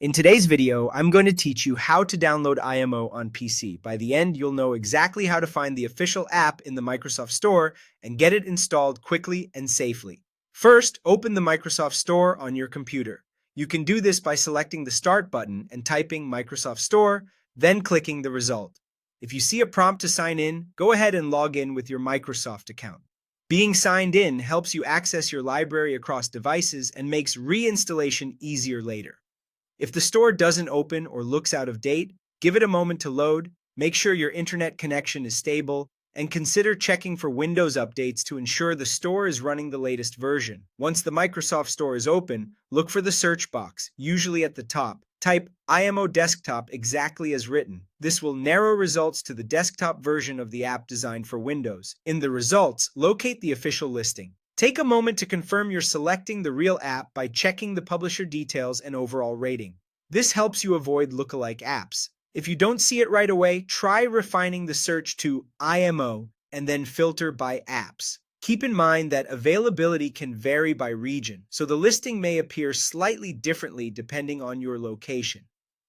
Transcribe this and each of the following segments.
In today's video, I'm going to teach you how to download IMO on PC. By the end, you'll know exactly how to find the official app in the Microsoft Store and get it installed quickly and safely. First, open the Microsoft Store on your computer. You can do this by selecting the Start button and typing Microsoft Store, then clicking the result. If you see a prompt to sign in, go ahead and log in with your Microsoft account. Being signed in helps you access your library across devices and makes reinstallation easier later. If the store doesn't open or looks out of date, give it a moment to load, make sure your internet connection is stable, and consider checking for Windows updates to ensure the store is running the latest version. Once the Microsoft Store is open, look for the search box, usually at the top. Type IMO Desktop exactly as written. This will narrow results to the desktop version of the app designed for Windows. In the results, locate the official listing. Take a moment to confirm you're selecting the real app by checking the publisher details and overall rating. This helps you avoid lookalike apps. If you don't see it right away, try refining the search to IMO and then filter by apps. Keep in mind that availability can vary by region, so the listing may appear slightly differently depending on your location.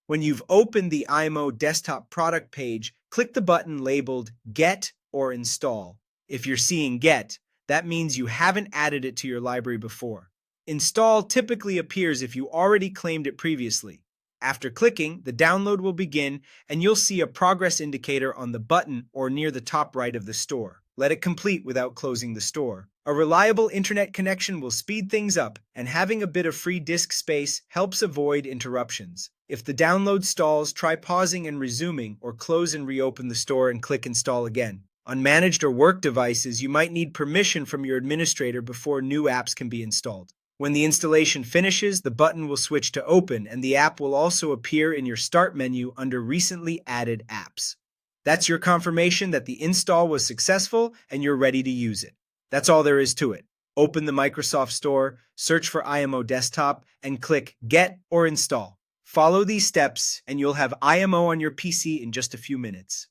When you've opened the IMO desktop product page, click the button labeled Get or Install. If you're seeing Get, that means you haven't added it to your library before. Install typically appears if you already claimed it previously. After clicking, the download will begin and you'll see a progress indicator on the button or near the top right of the store. Let it complete without closing the store. A reliable internet connection will speed things up, and having a bit of free disk space helps avoid interruptions. If the download stalls, try pausing and resuming, or close and reopen the store and click Install again. On managed or work devices, you might need permission from your administrator before new apps can be installed. When the installation finishes, the button will switch to Open, and the app will also appear in your Start menu under Recently Added Apps. That's your confirmation that the install was successful and you're ready to use it. That's all there is to it. Open the Microsoft Store, search for IMO Desktop, and click Get or Install. Follow these steps, and you'll have IMO on your PC in just a few minutes.